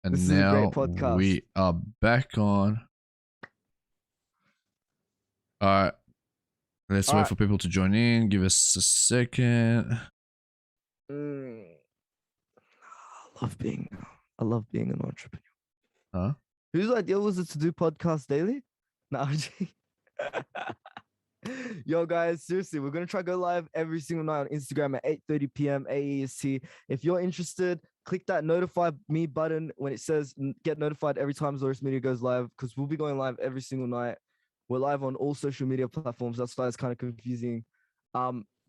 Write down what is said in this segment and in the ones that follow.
And This is a great now podcast. we are back on. All right, let's All wait right. for people to join in. Give us a second. Mm. I love being an entrepreneur. Huh? Whose idea was it to do podcast daily? No, I'm joking. Yo, guys, seriously, we're gonna try to go live every single night on Instagram at 8:30 p.m. AEST. If you're interested, click that notify me button when it says get notified every time Zoris Media goes live, because we'll be going live every single night. We're live on all social media platforms. That's why it's kind of confusing.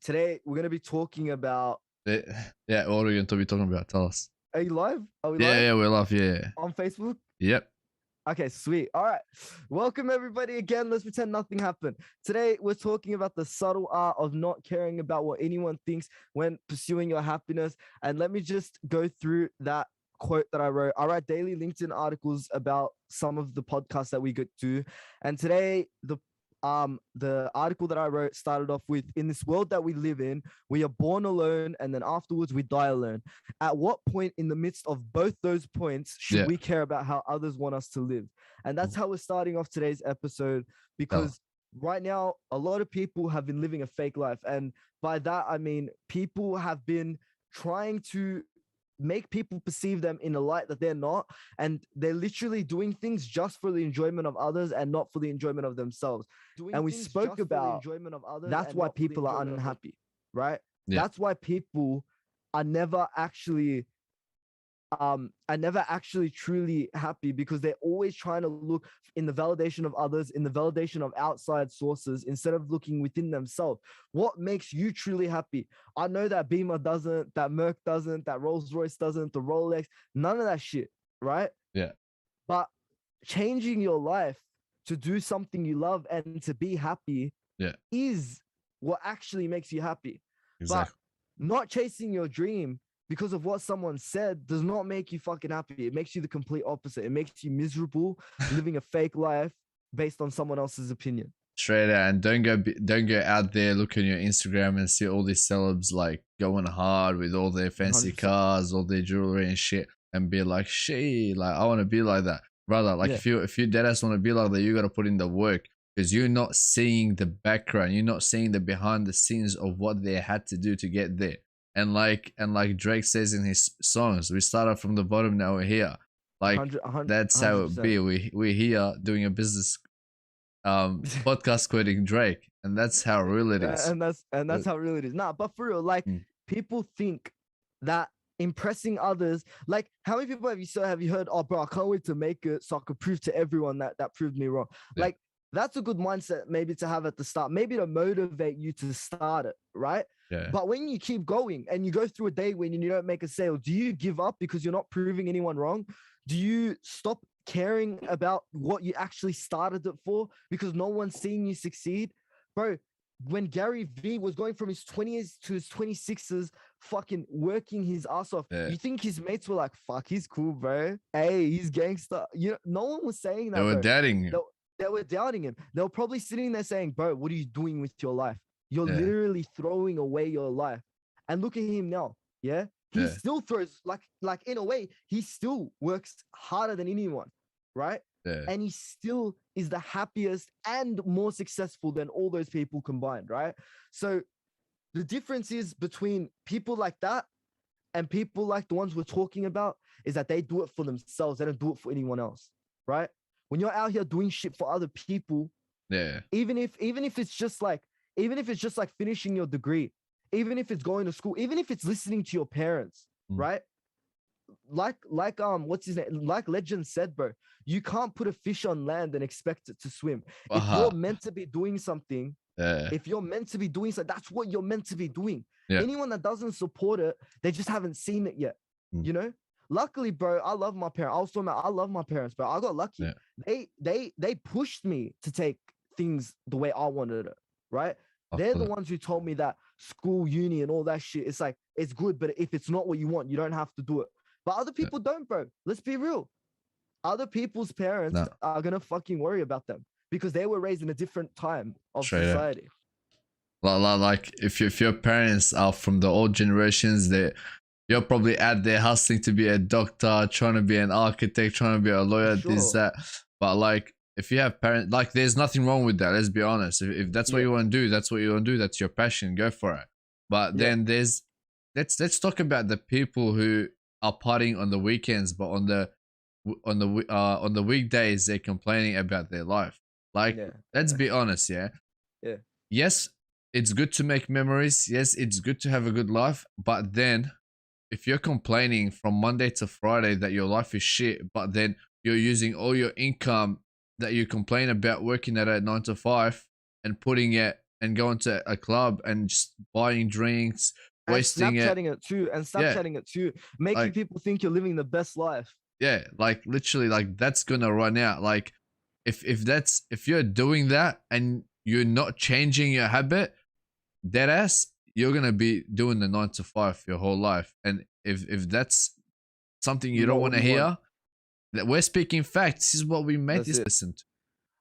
Today we're gonna be talking about. Yeah, what are you going to be talking about? Tell us. Are you live? Are we Yeah, live yeah, we're live. Yeah. on Facebook? Yep. Okay, sweet. All right. Welcome, everybody, again. Let's pretend nothing happened. Today, we're talking about the subtle art of not caring about what anyone thinks when pursuing your happiness. And let me just go through that quote that I wrote. I write daily LinkedIn articles about some of the podcasts that we get to. And today, the article that I wrote started off with, in this world that we live in, we are born alone and then afterwards we die alone. At what point in the midst of both those points should Yeah. we care about how others want us to live? And that's how we're starting off today's episode, because right now a lot of people have been living a fake life, and by that I mean people have been trying to make people perceive them in a light that they're not, and they're literally doing things just for the enjoyment of others and not for the enjoyment of themselves. And we spoke about that's why people are unhappy, right? Yeah. That's why people are never actually truly happy, because they're always trying to look in the validation of others, in the validation of outside sources, instead of looking within themselves. What makes you truly happy? I know that Beamer doesn't, that Merc doesn't, that Rolls Royce doesn't, the Rolex, none of that shit, right? Yeah. But changing your life to do something you love and to be happy is what actually makes you happy. Exactly. But not chasing your dream because of what someone said does not make you fucking happy. It makes you the complete opposite. It makes you miserable, living a fake life based on someone else's opinion. Straight out, and don't go out there, look on your Instagram and see all these celebs like going hard with all their fancy 100%. cars, all their jewelry and shit, and be like, "Shit, like I want to be like that, brother." Like if you deadass want to be like that, you gotta put in the work, because you're not seeing the background, you're not seeing the behind the scenes of what they had to do to get there. And like Drake says in his songs, we started from the bottom, now we're here. Like 100%. that's how it be. We're here doing a business podcast quoting Drake, and that's how real it is. And that's how real it is. Nah, but for real, like people think that impressing others, like how many people have you heard, oh bro, I can't wait to make it so I could prove to everyone that proved me wrong. Like that's a good mindset maybe to have at the start, maybe to motivate you to start it, right? But when you keep going and you go through a day when you don't make a sale, do you give up because you're not proving anyone wrong? Do you stop caring about what you actually started it for because no one's seeing you succeed? Bro, when Gary Vee was going from his 20s to his 26s, fucking working his ass off, you think his mates were like, fuck, he's cool, bro. Hey, he's gangster. You know, no one was saying that. They were doubting him. They were doubting him. They were probably sitting there saying, bro, what are you doing with your life? You're literally throwing away your life. And look at him now. Yeah. He still throws, like in a way, he still works harder than anyone, right? And he still is the happiest and more successful than all those people combined, right? So the difference is between people like that and people like the ones we're talking about is that they do it for themselves. They don't do it for anyone else, right? When you're out here doing shit for other people, even if it's just like finishing your degree, even if it's going to school, even if it's listening to your parents, right? Like what's his name? Like Legend said, bro, you can't put a fish on land and expect it to swim. If you're meant to be doing something, that's what you're meant to be doing. Anyone that doesn't support it, they just haven't seen it yet. You know? Luckily, bro, I love my parents. I love my parents, bro. I got lucky. They pushed me to take things the way I wanted it, right? They're the ones who told me that school, uni, and all that shit, it's like, it's good, but if it's not what you want, you don't have to do it. But other people don't, bro. Let's be real. Other people's parents are going to fucking worry about them because they were raised in a different time of society. Like if your parents are from the old generations, you're probably out there hustling to be a doctor, trying to be an architect, trying to be a lawyer, this, Sure. that. But like, if you have parents, like, there's nothing wrong with that. Let's be honest. If that's what Yeah. you want to do, that's what you want to do. That's your passion. Go for it. But Yeah. then let's talk about the people who are partying on the weekends, but on the weekdays they're complaining about their life. Like, Yeah. let's be honest, yeah. Yeah. Yes, it's good to make memories. Yes, it's good to have a good life. But then, if you're complaining from Monday to Friday that your life is shit, but then you're using all your income that you complain about working at a 9 to 5 and putting it and going to a club and just buying drinks, And wasting it. Snapchatting it too, and Yeah, Snapchatting it too, making like, people think you're living the best life. yeah, like literally, like, that's gonna run out. Like, if you're doing that and you're not changing your habit, dead ass, you're gonna be doing the 9 to 5 your whole life. And if that's something you don't Not want what to you want. hear, that we're speaking facts. This is what we made That's this it. listen to,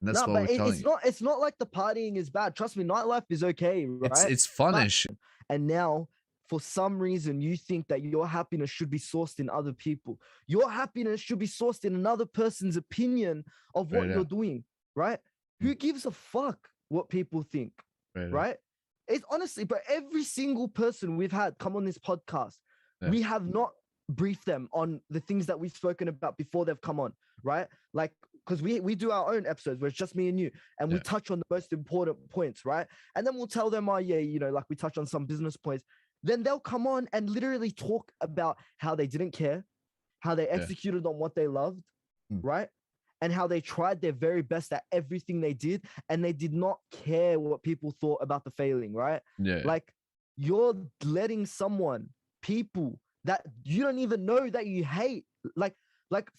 and that's No, what we're but it, telling it's you. not. It's not like the partying is bad. Trust me, nightlife is okay, right? It's fun But and shit. and now, for some reason, you think that your happiness should be sourced in other people. Your happiness should be sourced in another person's opinion of what Right you're out. doing, right? Who gives a fuck what people think, Right out. right? It's honestly, but every single person we've had come on this podcast, Yeah. we have not briefed them on the things that we've spoken about before they've come on, right? Like, because we do our own episodes where it's just me and you, and we Yeah. touch on the most important points, right? And then we'll tell them, oh yeah, you know, like we touch on some business points. Then they'll come on and literally talk about how they didn't care, how they executed on what they loved, right? And how they tried their very best at everything they did, and they did not care what people thought about the failing, right? Yeah. Like, you're letting people that you don't even know that you hate, like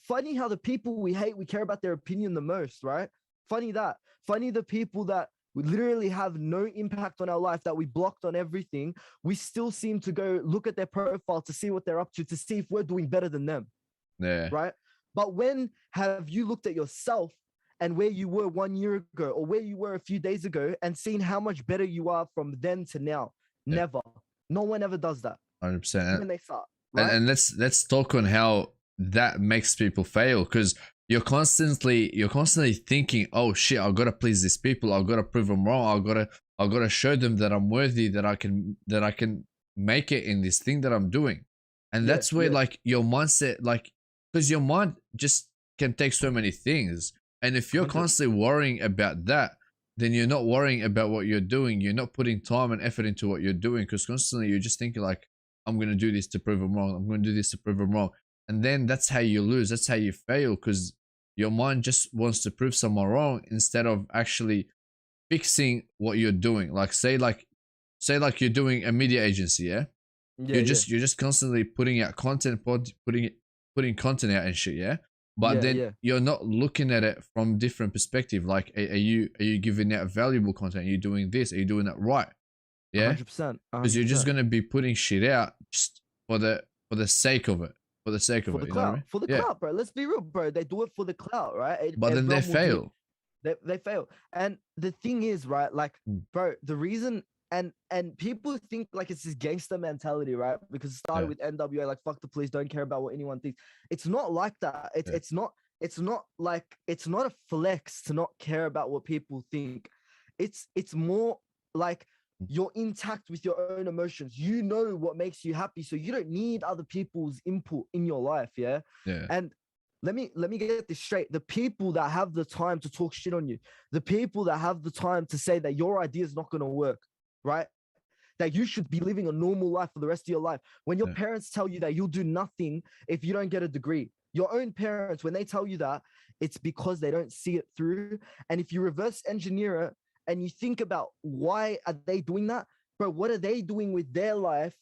funny how the people we hate, we care about their opinion the most, right? Funny the people that we literally have no impact on our life, that we blocked on everything, we still seem to go look at their profile to see what they're up to see if we're doing better than them, Yeah. right? But when have you looked at yourself and where you were 1 year ago, or where you were a few days ago, and seen how much better you are from then to now? Yeah. Never. No one ever does that 100%. when they start, right? And let's talk on how that makes people fail, because you're constantly thinking, oh shit, I've got to please these people, I've got to prove them wrong, I've got to show them that I'm worthy, that I can make it in this thing that I'm doing. And that's where like your mindset, like, because your mind just can take so many things, and if you're 100. constantly worrying about that, then you're not worrying about what you're doing, you're not putting time and effort into what you're doing, because constantly you're just thinking like, I'm going to do this to prove them wrong, I'm going to do this to prove them wrong. And then that's how you lose, that's how you fail, because your mind just wants to prove someone wrong instead of actually fixing what you're doing. Like, say you're doing a media agency, yeah? Yeah, You're just constantly putting out content, putting content out and shit, yeah? But Yeah, then yeah. you're not looking at it from different perspective. Like, are you giving out valuable content? Are you doing this? Are you doing that right? Yeah, 100%. because you're just gonna be putting shit out just for the sake of it, for the sake of for it. the You know what I clout, mean? for the Yeah. clout, bro. Let's be real, bro. They do it for the clout, right? But then they Everyone will do it. fail. They fail. And the thing is, right, like, bro, the reason, and people think like it's this gangster mentality, right? Because it started with NWA, like, fuck the police, don't care about what anyone thinks. It's not like that. It's not like, it's not a flex to not care about what people think. It's more like you're intact with your own emotions. You know what makes you happy, so you don't need other people's input in your life. Yeah. And let me get this straight. The people that have the time to talk shit on you, the people that have the time to say that your idea is not going to work, right? That you should be living a normal life for the rest of your life. When your parents tell you that you'll do nothing if you don't get a degree, your own parents, when they tell you that, it's because they don't see it through. And if you reverse engineer it and you think about why are they doing that, bro, what are they doing with their life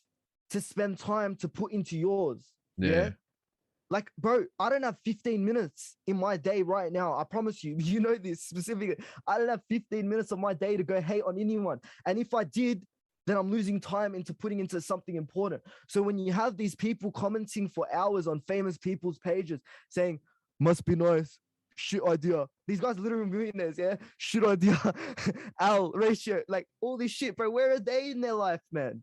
to spend time to put into yours? Yeah. Like, bro, I don't have 15 minutes in my day right now. I promise you, you know this specifically. I don't have 15 minutes of my day to go hate on anyone. And if I did, then I'm losing time into putting into something important. So when you have these people commenting for hours on famous people's pages saying, must be nice, shit idea. These guys are literally millionaires, yeah? Shit idea, Al, ratio, like all this shit, bro. Where are they in their life, man?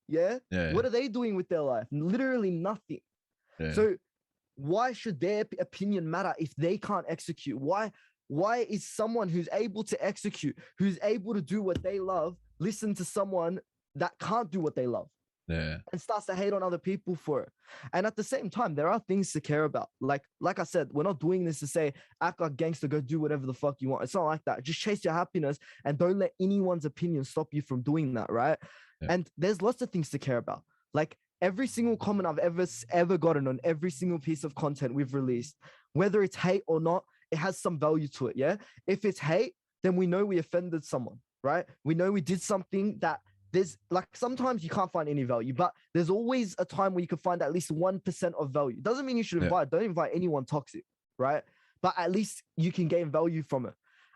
Yeah? Yeah. What are they doing with their life? Literally nothing. Yeah. So why should their opinion matter if they can't execute? Why is someone who's able to execute, who's able to do what they love, listen to someone that can't do what they love? Yeah. And starts to hate on other people for it. And at the same time, there are things to care about. Like I said, we're not doing this to say act like gangster, go do whatever the fuck you want. It's not like that. Just chase your happiness and don't let anyone's opinion stop you from doing that, right? Yeah. And there's lots of things to care about. Like every single comment I've ever gotten on every single piece of content we've released, whether it's hate or not, it has some value to it. Yeah. If it's hate, then we know we offended someone, right? We know we did something that there's like sometimes you can't find any value, but there's always a time where you can find at least 1% of value. Doesn't mean you should invite, don't invite anyone toxic, right? But at least you can gain value from it.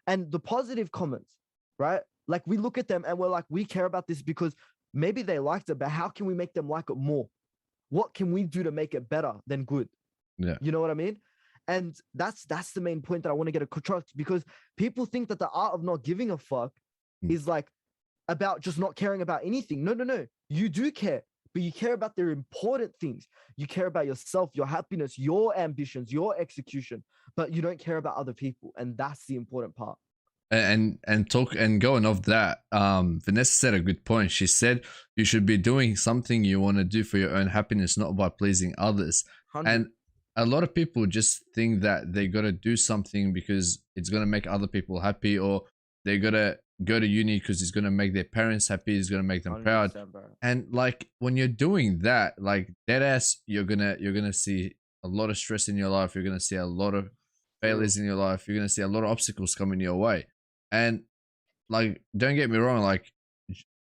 And the positive comments, right? Like we look at them and we're like, we care about this because maybe they liked it, but how can we make them like it more? What can we do to make it better than good? Yeah. You know what I mean? And that's the main point that I want to get across, because people think that the art of not giving a fuck is like about just not caring about anything. No. You do care, but you care about the important things. You care about yourself, your happiness, your ambitions, your execution, but you don't care about other people. And that's the important part. And going off that, Vanessa said a good point. She said you should be doing something you want to do for your own happiness, not by pleasing others. 100. And a lot of people just think that they got to do something because it's going to make other people happy, or they got to go to uni because it's going to make their parents happy, it's going to make them proud. Bro. And like when you're doing that, like dead ass, you're gonna see a lot of stress in your life. You're gonna see a lot of failures in your life. You're gonna see a lot of obstacles coming your way. And like, don't get me wrong, like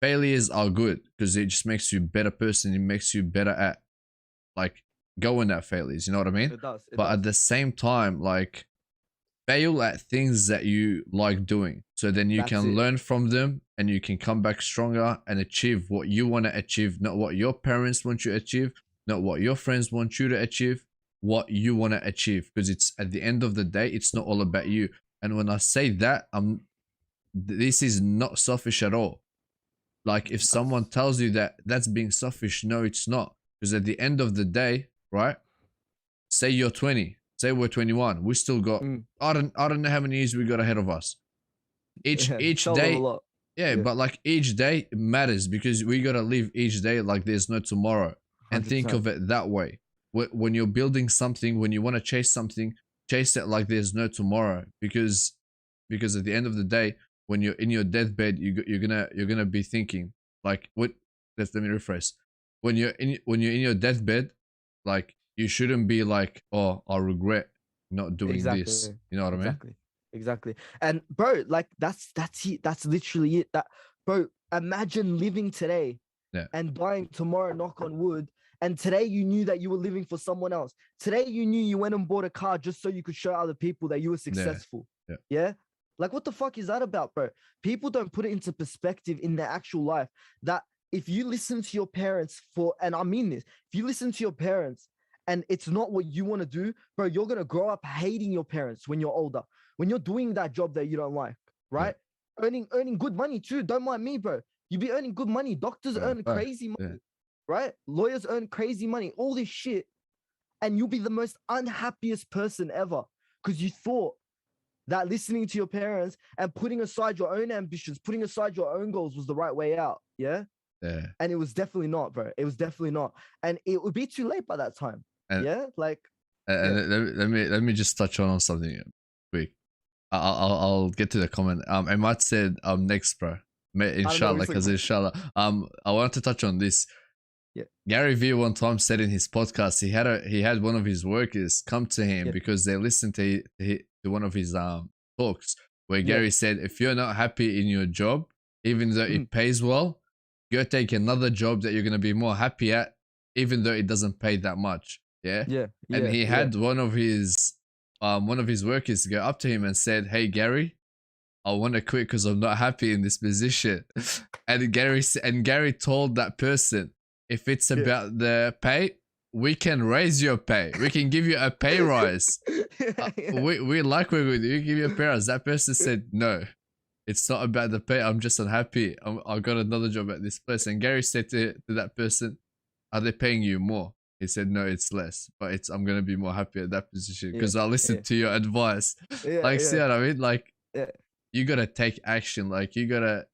failures are good because it just makes you a better person. It makes you better at like going at failures. You know what I mean? It does. But at the same time, like fail at things that you like doing, so then you can learn from them and you can come back stronger and achieve what you want to achieve, not what your parents want you to achieve, not what your friends want you to achieve, what you want to achieve, because it's at the end of the day, it's not all about you. And when I say that, this is not selfish at all. Like if someone tells you that that's being selfish, no, it's not. Because at the end of the day, right? Say you're 20, say we're 21, we still got I don't know how many years we got ahead of us. Each day, but like each day matters because we gotta live each day like there's no tomorrow. 100%. And think of it that way. When you're building something, when you want to chase something, chase it like there's no tomorrow, because at the end of the day, when you're in your deathbed, you're gonna be thinking like, what? Let me rephrase. When you're in your deathbed, like you shouldn't be like, oh, I regret not doing this. You know what I mean? Exactly. And bro, like that's it. That's literally it. That bro, imagine living today and dying tomorrow, knock on wood. And today you knew that you were living for someone else. Today you knew you went and bought a car just so you could show other people that you were successful. Yeah. Like, what the fuck is that about, bro? People don't put it into perspective in their actual life that if you listen to your parents and I mean this, if you listen to your parents and it's not what you want to do, bro, you're going to grow up hating your parents when you're older, when you're doing that job that you don't like, right? Earning good money too. Don't mind me, bro. You be earning good money. Doctors earn crazy money, right? Lawyers earn crazy money, all this shit. And you'll be the most unhappiest person ever because you thought that listening to your parents and putting aside your own ambitions, putting aside your own goals was the right way out. Yeah. And it was definitely not, bro. It was definitely not. And it would be too late by that time. Let me just touch on something quick. I'll get to the comment. Ahmad said next, bro. Inshallah, because inshallah. I wanted to touch on this. Gary Vee one time said in his podcast he had one of his workers come to him because they listened to one of his talks where Gary said, if you're not happy in your job, even though it pays well, go take another job that you're going to be more happy at, even though it doesn't pay that much. And he had one of his workers go up to him and said, hey Gary, I want to quit because I'm not happy in this position. And Gary told that person, if it's about the pay, we can raise your pay. We can give you a pay rise. We like working with you. We give you a pay rise. That person said no. it's not about the pay. I'm just unhappy. I got another job at this place. And Gary said to that person, are they paying you more? He said, no, it's less, but I'm going to be more happy at that position because I listened to your advice. Like, see what I mean? Like, you got to take action. Like, you got to,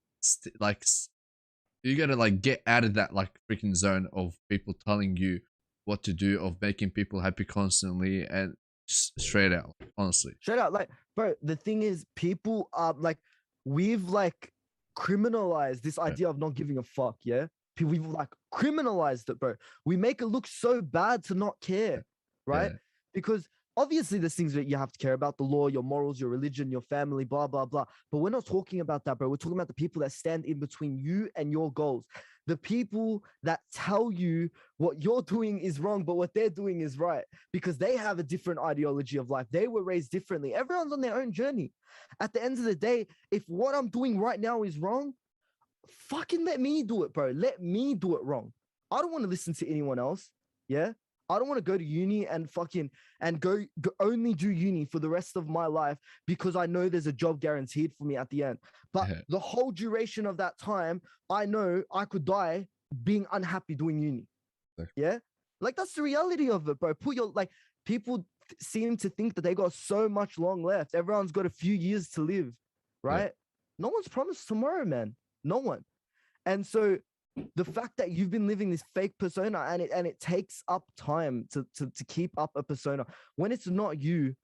you got to like get out of that like freaking zone of people telling you what to do, of making people happy constantly, and straight out, honestly. Straight out, like, bro, the thing is, people are like, we've like criminalized this idea of not giving a fuck, yeah? We've like criminalized it, bro. We make it look so bad to not care, right? Because obviously there's things that you have to care about, the law, your morals, your religion, your family, blah, blah, blah. But we're not talking about that, bro. We're talking about the people that stand in between you and your goals. The people that tell you what you're doing is wrong, but what they're doing is right, because they have a different ideology of life. They were raised differently. Everyone's on their own journey. At the end of the day, if what I'm doing right now is wrong, fucking let me do it, bro. Let me do it wrong. I don't want to listen to anyone else. Yeah. I don't want to go to uni and fucking go only do uni for the rest of my life because I know there's a job guaranteed for me at the end. But the whole duration of that time, I know I could die being unhappy doing uni. Yeah. Like, that's the reality of it, bro. People seem to think that they got so much long left. Everyone's got a few years to live, right? No one's promised tomorrow, man. No one. And so the fact that you've been living this fake persona, and it takes up time to keep up a persona when it's not you,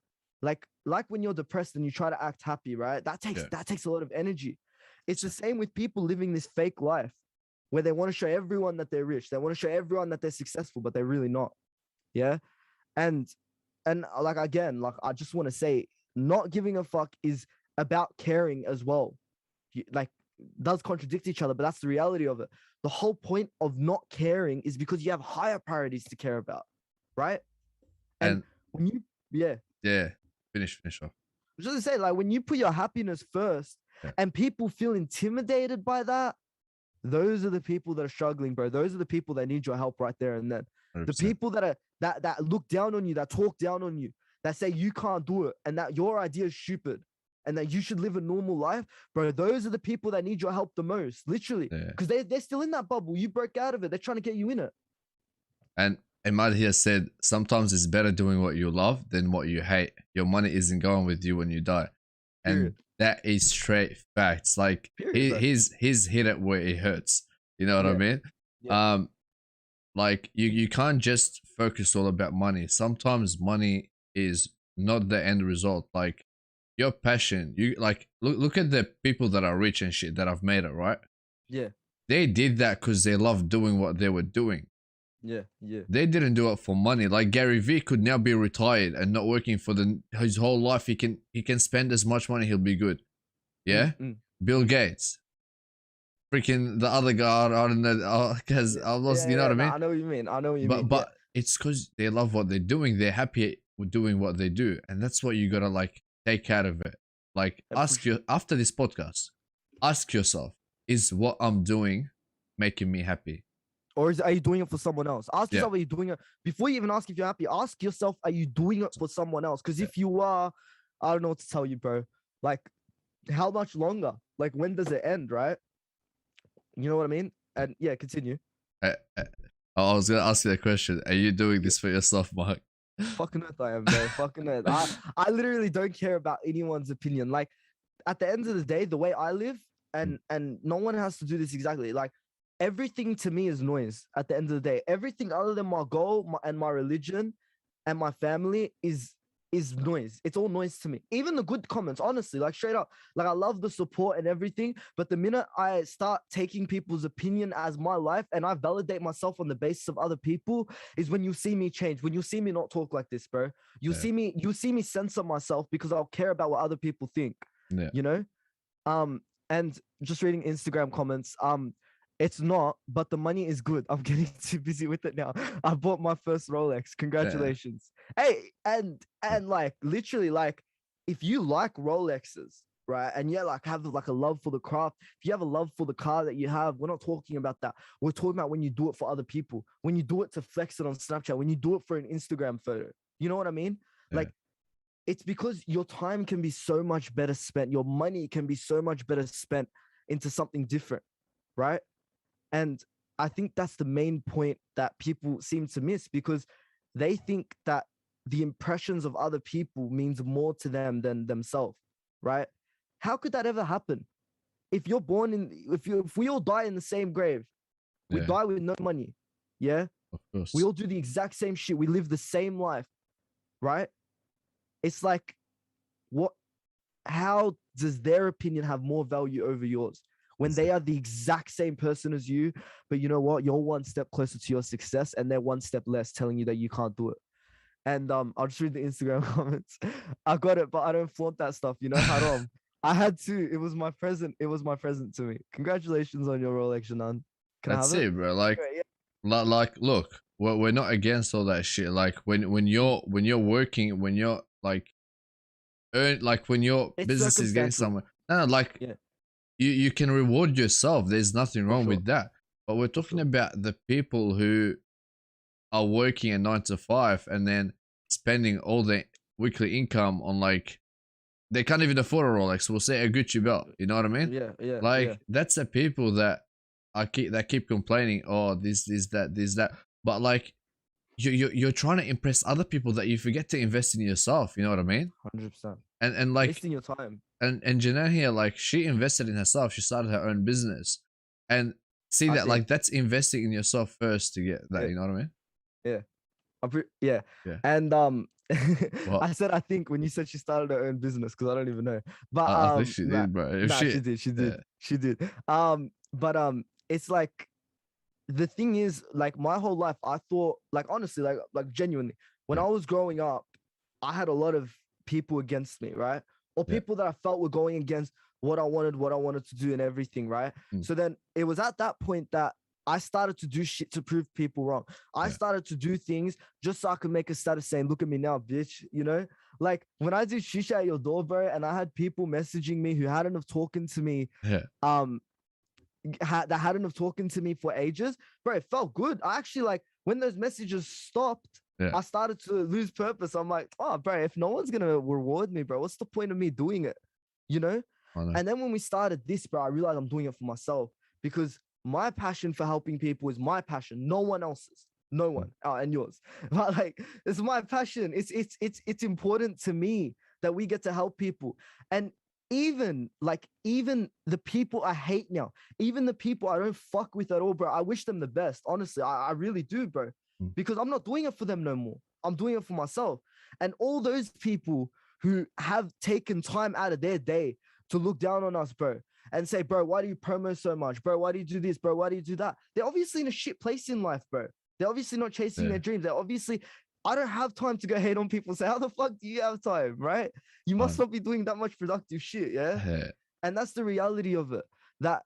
like when you're depressed and you try to act happy, right? That takes a lot of energy. It's the same with people living this fake life where they want to show everyone that they're rich. They want to show everyone that they're successful, but they're really not. Yeah. And like, again, like, I just want to say, not giving a fuck is about caring as well. Like, does contradict each other, but that's the reality of it. The whole point of not caring is because you have higher priorities to care about, right? And when you finish off. I was just gonna say, like, when you put your happiness first and people feel intimidated by that, those are the people that are struggling, bro. Those are the people that need your help right there and then. 100%. The people that look down on you, that talk down on you, that say you can't do it and that your idea is stupid and that you should live a normal life, bro, those are the people that need your help the most, literally. Because they're still in that bubble. You broke out of it. They're trying to get you in it. And Ahmad here said, sometimes it's better doing what you love than what you hate. Your money isn't going with you when you die. And that is straight facts. Like, he's hit it where it hurts. You know what I mean? Yeah. Like, you can't just focus all about money. Sometimes money is not the end result. Like, your passion, you like look at the people that are rich and shit that have made it, right? Yeah. They did that because they loved doing what they were doing. Yeah. They didn't do it for money. Like, Gary Vee could now be retired and not working for his whole life. He can spend as much money, he'll be good. Yeah. Bill Gates. Freaking the other guy, I don't know, because I lost. You know what I mean? I know what you mean. But it's because they love what they're doing. They're happy with doing what they do, and that's what you gotta like take out of it. Like, after this podcast, ask yourself, is what I'm doing making me happy? Or are you doing it for someone else? Ask yourself, are you doing it? Before you even ask if you're happy, ask yourself, are you doing it for someone else? Because if you are, I don't know what to tell you, bro. Like, how much longer? Like, when does it end, right? You know what I mean? And yeah, continue. I was going to ask you a question. Are you doing this for yourself, Mark? Fucking earth I am, bro. Fucking earth. I literally don't care about anyone's opinion. Like, at the end of the day, the way I live, and no one has to do this exactly. Like, everything to me is noise at the end of the day. Everything other than my goal and my religion and my family is noise. It's all noise to me. Even the good comments, honestly, like, straight up, like, I love the support and everything, but the minute I start taking people's opinion as my life and I validate myself on the basis of other people is when you see me change, when you see me not talk like this, bro. You see me censor myself because I'll care about what other people think. You know? And just reading Instagram comments, it's not, but the money is good. I'm getting too busy with it now. I bought my first Rolex. Congratulations. Hey, and like, literally, like, if you like Rolexes, right, and like have like a love for the craft, if you have a love for the car that you have, we're not talking about that. We're talking about when you do it for other people, when you do it to flex it on Snapchat, when you do it for an Instagram photo. You know what I mean? Like, it's because your time can be so much better spent. Your money can be so much better spent into something different, right? And I think that's the main point that people seem to miss, because they think that the impressions of other people means more to them than themselves, right? How could that ever happen? If you're born in, if we all die in the same grave, we Yeah, die with no money, yeah? of We course. all do the exact same shit. We live the same life, right? It's like, what, how does their opinion have more value over yours when they are the exact same person as you, but you know what, you're one step closer to your success and they're one step less, telling you that you can't do it? And I'll just read the Instagram comments. I got it, but I don't flaunt that stuff, you know. Haram. I had to. It was my present. It was my present to me. Congratulations on your Rolex, Janan. Can I That's have it? it, bro. Like, Okay, yeah. look, we're not against all that shit. Like, when you're working, when you're like like when your It's business is getting circumstantial. somewhere. No, like Yeah, you can reward yourself. There's nothing for wrong sure. with that. But we're For talking sure. about the people who are working a 9 to 5 and then spending all their weekly income on, like, they can't even afford a Rolex. We'll say a Gucci belt. You know what I mean? Yeah, yeah, yeah. Like, that's the people that keep complaining. Oh, this that. But like, you're trying to impress other people that you forget to invest in yourself. You know what I mean? 100%. And like, Wasting your time. and Janelle here, like, she invested in herself. She started her own business, and see I that, think. like, that's investing in yourself first to get that. Yeah, You know what I mean? yeah. Yeah. Yeah. And Well, I said, I think, when you said she started her own business, because I don't even know. But I think she nah, did, bro. If nah, she, she did, she yeah, did, she did. But it's like, the thing is, like, my whole life, I thought, like, honestly, like genuinely, when yeah, I was growing up, I had a lot of people against me, right? Or yeah, people that I felt were going against what I wanted to do and everything, right? mm, So then it was at that point that I started to do shit to prove people wrong. I yeah, started to do things just so I could make a status saying, "Look at me now, bitch." You know, like when I did shisha at your door, bro, and I had people messaging me who hadn't have talking to me, yeah, um, that hadn't have talking to me for ages, bro. It felt good. I actually, like, when those messages stopped, yeah. I started to lose purpose. I'm like, oh, bro, if no one's gonna reward me, bro, what's the point of me doing it? You know? I know. And then when we started this, bro, I realized I'm doing it for myself, because my passion for helping people is my passion, no one else's. No Mm, one, and yours. But like, it's my passion. It's important to me that we get to help people. And even the people I hate now, even the people I don't fuck with at all, bro, I wish them the best. Honestly, I really do, bro, mm, because I'm not doing it for them no more. I'm doing it for myself. And all those people who have taken time out of their day to look down on us, bro, and say, bro, why do you promo so much? Bro, why do you do this? Bro, why do you do that? They're obviously in a shit place in life, bro. They're obviously not chasing yeah, their dreams. They're obviously, I don't have time to go hate on people. Say, how the fuck do you have time, right? You I must know. not be doing that much productive shit, yeah? Yeah, And that's the reality of it. That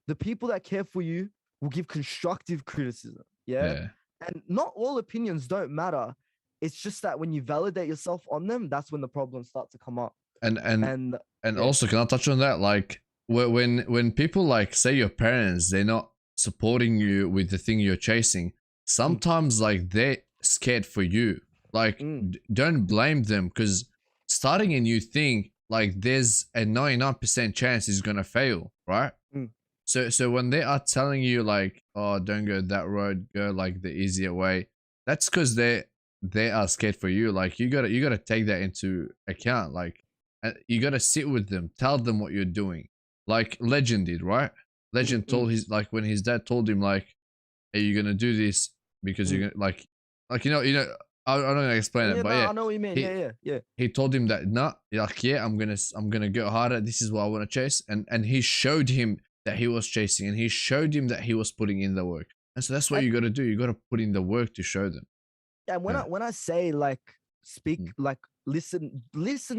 the people that care for you will give constructive criticism, yeah? yeah. And not all opinions don't matter. It's just that when you validate yourself on them, that's when the problems start to come up. And And yeah, also, can I touch on that? Like, when people, like, say your parents, they're not supporting you with the thing you're chasing. mm, Sometimes, like, they're scared for you. Like, mm, don't blame them, because starting a new thing, like, there's a 99% chance it's gonna fail, right? mm, So when they are telling you, like, oh, don't go that road, go like the easier way, that's because they are scared for you. Like, you gotta take that into account. Like, you gotta sit with them, tell them what you're doing. Like Legend did, right? mm, Legend mm, told his, like, when his dad told him, like, hey, you're gonna do this because mm. you're gonna, like, I'm not gonna explain it, Yeah, but no, yeah, I know what you mean. he Yeah, yeah, yeah. he told him that, nah, like, yeah, I'm gonna go harder. This is what I want to chase, and he showed him that he was chasing, and he showed him that he was putting in the work. And so that's what And you got to do. You got to put in the work to show them. and Yeah, when I say, like, speak, mm, like, listen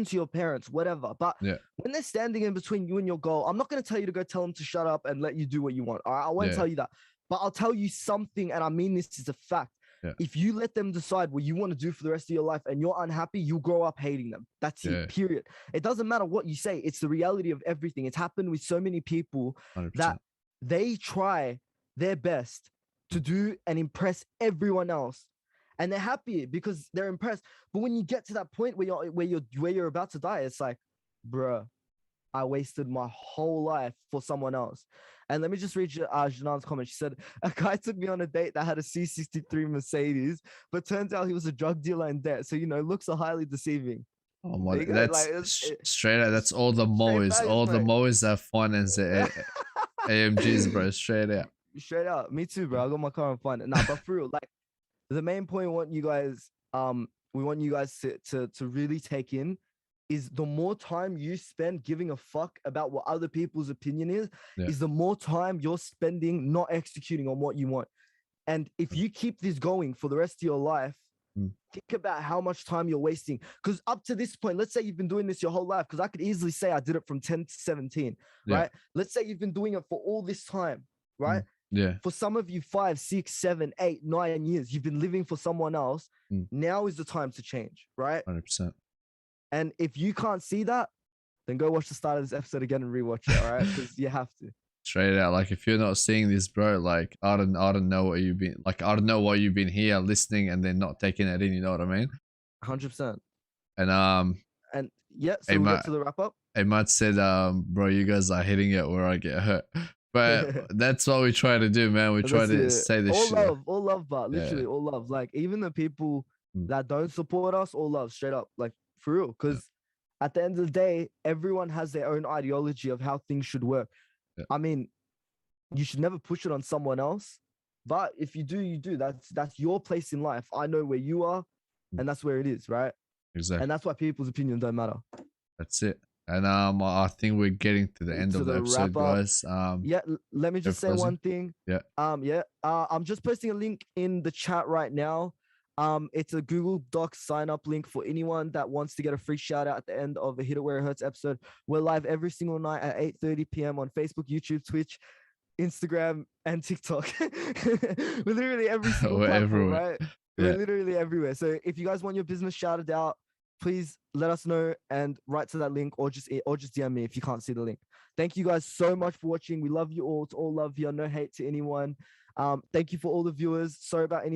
to your parents, whatever. But yeah, when they're standing in between you and your goal, I'm not going to tell you to go tell them to shut up and let you do what you want. All right? I won't yeah, tell you that. But I'll tell you something, and I mean this is a fact. yeah, If you let them decide what you want to do for the rest of your life and you're unhappy, you grow up hating them. That's it, yeah, period. It doesn't matter what you say. It's the reality of everything. It's happened with so many people that 100%. they try their best to do and impress everyone else. and they're happy because they're impressed. But when you get to that point where you're about to die, it's like, bruh, I wasted my whole life for someone else. And let me just read Janan's comment. She said, a guy took me on a date that had a C63 Mercedes, but turns out he was a drug dealer in debt. So, looks are highly deceiving. Oh my, that's like, straight out. That's all the mows. All the mows that finance AMGs, bro. Straight out. Straight out. Me too, bro. I got my car on finance. Nah, but for real, like the main point we want you guys to really take in is the more time you spend giving a fuck about what other people's opinion is the more time you're spending not executing on what you want. And if you keep this going for the rest of your life, think about how much time you're wasting. Because up to this point, let's say you've been doing this your whole life, because I could easily say I did it from 10 to 17, right? Let's say you've been doing it for all this time, right? Yeah. For some of you, 5, 6, 7, 8, 9 years, you've been living for someone else. Now is the time to change, right? 100%. And if you can't see that, then go watch the start of this episode again and rewatch it, all right? Because you have to. Straight out. Like, if you're not seeing this, bro, like, I don't know what you've been, like, I don't know why you've been here listening and then not taking it in, you know what I mean? 100%. And yeah, so we'll get to the wrap up. Hey, Matt said, bro, you guys are hitting it where I get hurt. But that's what we try to do, man. We try to say this all shit. All love, but literally all love. Like, even the people that don't support us, all love, straight up. Like, for real. Because at the end of the day, everyone has their own ideology of how things should work. I mean, you should never push it on someone else. But if you do, you do. That's your place in life. I know where you are, and that's where it is, right? Exactly. And that's why people's opinions don't matter. That's it. And I think we're getting to the end of the episode, guys. Let me just say one thing. I'm just posting a link in the chat right now. It's a Google Docs sign up link for anyone that wants to get a free shout out at the end of a Hit It Where It Hurts episode. We're live every single night at 8:30 p.m. on Facebook, YouTube, Twitch, Instagram, and TikTok. We're literally every single platform, right? We're literally everywhere. So if you guys want your business shouted out, please let us know and write to that link, or just DM me if you can't see the link. Thank you guys so much for watching. We love you all. It's all love here. No hate to anyone. Thank you for all the viewers. Sorry about any